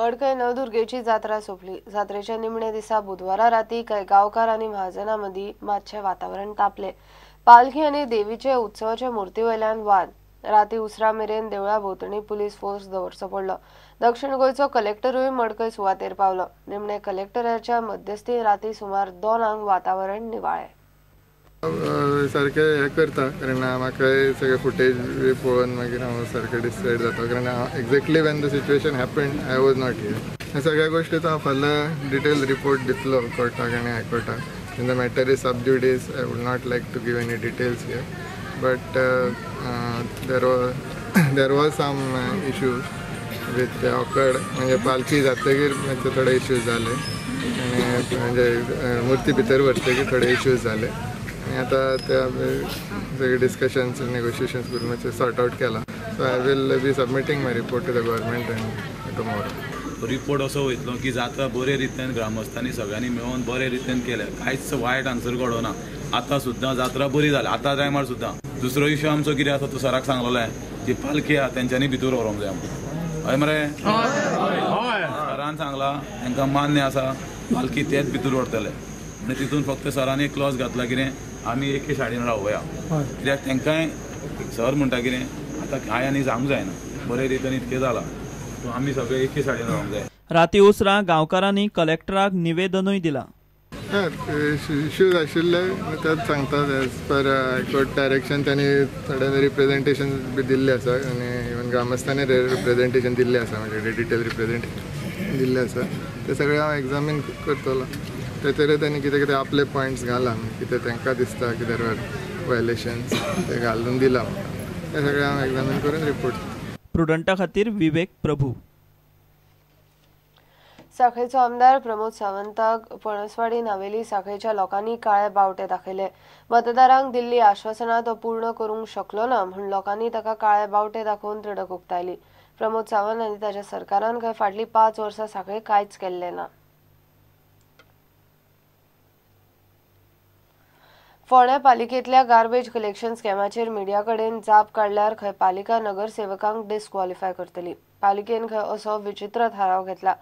मडकय नवदुर्गेची जात्रा सोपली। जात्रेच्या निमणे दिसा बुधवारा राती काही गावकार आणि महाजनांमदी मातशे वातावरण तापले। पालखी आणि देवीचे उत्सवाच्या मूर्ती वयल्यान वाद। राती उसरा मेरेन देवळा भोवतणी पुलीस फोर्स दवरचो पडलो। दक्षिण गोयचो कलेक्टरूय मडकय सुवातेर पावलो। निमणे कलेक्टराच्या मध्यस्थी राती सुमार 2 वातावरण निवाळे। सारखे हे करता कारण म्हाका सगळे फुटेज पळोवन मागीर हांव सारकें डिसायड जाता कारण exactly when the situation happened I was not here. सगळ्या गोष्टीचो हांव फाल्यां डिटेल रिपोर्ट दितलो कोर्टाक आनी हायकोर्टाक। In the matter is sub judice I would not like to give any details here but there was some issues with awkward म्हणजे पालखी जातकीर थोडे इश्यूज जाले आनी म्हणजे मूर्ती भितर व्हरतकीर थोडे इश्यूज जाले। आता सगळे डिस्कशन्स नेगोशिएशन्स करून सॉर्ट आउट केला। So I will be submitting my report to the government and tomorrow. Report असो वयतलो की जात्रा बरे रितीन ग्रामस्थांनी सगळ्यांनी मेळून बरे रितीन केले, कांयच वायट आन्सर घडोना। आतां सुद्दां जात्रा बरी जाल्या, आतां टायमार सुद्दां। दुसरो इश्यू आमचो कितें आसा तो सराक सांगलोले जी पालखी आहा तेंच्यांनी भितर व्हरूंक जाय म्हणून। हय मरे, सरान सांगला तांकां मान्य आसा पालखी तेच भितर व्हरतले आनी तितून फक्त सरांनी एक क्लॉज घातला कितें आमी एके शाळेन रावया। कित्याक तांकांय सर म्हणटा कितें आतां कांय आनी सांगूंक जायना, बरे रितीन इतकें जाला सो आमी सगळे एके शाळेन रावंक जाय। राती उसरां गांवकारांनी कलेक्टराक निवेदनूय दिलां। इश्यूज आशिल्ले तेच सांगतात एज पर हायकोर्ट डायरेक्शन त्यांनी थोडे रिप्रेझेंटेशन बी दिल्ले आसा आनी इवन ग्रामस्थांनी रिप्रेझेंटेशन दिल्ले आसा म्हणजे डिटेल रिप्रेझेंटेशन दिल्ले आसा ते सगळे हांव एग्जामीन करतलो। तेतूर त्यांनी कितें कितें आपले पॉयंट्स घाला कितें तांकां दिसता कितें वायलेशन्स ते घालून दिला ते सगळे हांव एग्जामीन करून रिपोर्ट। प्रुडंटा खातीर विवेक प्रभू। सांखळेचो आमदार प्रमोद सावंताक पणसवाडी नावेली सांखळेच्या लोकांनी काळे बावटे दाखयले। मतदारांक दिल्ली आश्वासनां तो पूर्ण करूंक शकलो ना म्हूण लोकांनी ताका काळे बावटे दाखोवन तिडक उक्तायली। प्रमोद सावंत आनी ताच्या सरकारान खंय फाटलीं 5 वर्सां सांखळे कांयच केल्लें ना। फोंड्या पालिकेंतल्या गार्बेज कलेक्शन स्कॅमाचेर मिडिया कडेन जाप काडल्यार खंय पालिका नगरसेवकांक डिस्क्वॉलिफाय करतली। पालिकेन खंय असो विचित्र थाराव घेतला।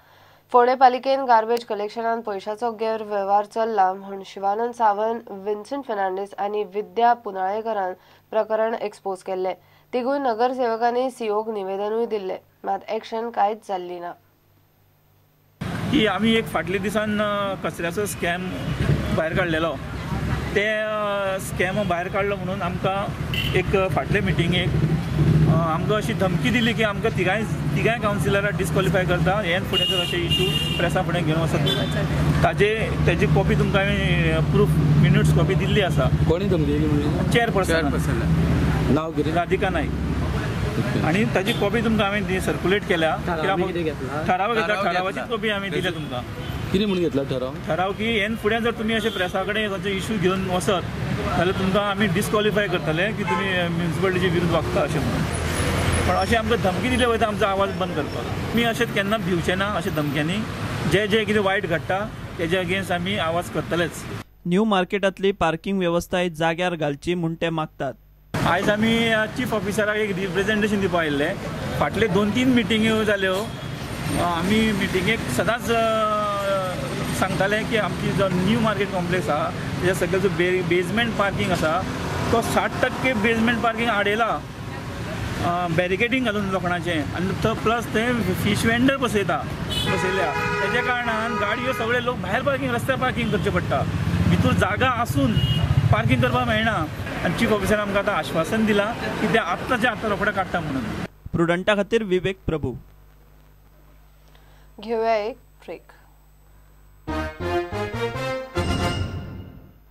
फोंडे पालिकेन गार्बेज कलेक्शनांत पयशांचो गैरवेव्हार चल्ला म्हूण शिवानंद सावंत, विन्सेंट फर्नांडीस आनी विद्या पुनाळेकरान प्रकरण एक्सपोज केल्ले। तिगूय नगरसेवकांनी सीओक निवेदनूय दिल्ले, मात एक्शन कांयच जाल्ली ना। की आमी एक फाटल्या दिसान कचऱ्याचो स्कॅम भायर काडलेलो, ते स्कॅम भायर काडलो म्हणून आमकां एक फाटले मिटिंगेक आमकां अशी धमकी दिली की आमकां तिगांय कावन्सिलराक डिस्क्वॉलिफाय करता, हे फुडें जर अशे इशू प्रेसा फुडें घेवन वचत ताजी कॉपी तुमकां हांवें प्रूफ मिनिट्स कॉपी दिल्ली आसा। कोणी धमकी दिली म्हणजे चेअरपर्सन नाव कितें राधिका नायक आनी ताजी कॉपी तुमकां हांवें सर्क्युलेट केल्या। ठराव घेतला, ठरावाची कॉपी हांवें दिल्या तुमकां। कितें म्हणून घेतला ठराव की हे फुडें जर तुमी अशे प्रेसा कडेन खंयचो इशू घेवन वचत जाल्यार तुमकां आमी डिस्क्वॉलिफाय करतले की तुमी म्युन्सिपालिटीचे विरुद्ध वागता अशें म्हणून। पण अशें आमकां धमकी दिले वयता आमचो आवाज बंद करपाक। तुमी अशें केन्ना भिवचे ना अशें धमक्यांनी। जे कितें वायट घडटा तेजे अगेन्स्ट आमी आवाज करतलेच। न्यू मार्केटांतली पार्किंग वेवस्था जाग्यार घालची म्हूण ते मागतात। आयज आमी चीफ ऑफिसराक एक रिप्रेझेंटेशन दिवपाक आयिल्ले। फाटले 2-3 मिटिंग्यो जाल्यो, आमी मिटिंगेक सदांच सांगताले की आमची जो न्यू मार्केट कॉम्प्लेक्स आहा तेजे सगळे जो बेजमेंट पार्किंग आसा तो 60% बेजमेंट पार्किंग आडयला, बॅरिकेडींग घालून लोकांचें आनी तो प्लस ते फीश वेंडर बसयल्या। तेज्या कारणान गाडयो सगळे लोक भायर पार्किंग रस्त्यार पार्किंग करचे पडटा। भितर जागा आसून पार्किंग करपाक मेळना आनी चीफ ऑफिसरान आमकां आतां आश्वासन दिलां की ते आत्ताच्या आत्ता रोखडें काडटा म्हणून। प्रुडंटा खातीर विवेक प्रभू। घेवया एक ब्रेक।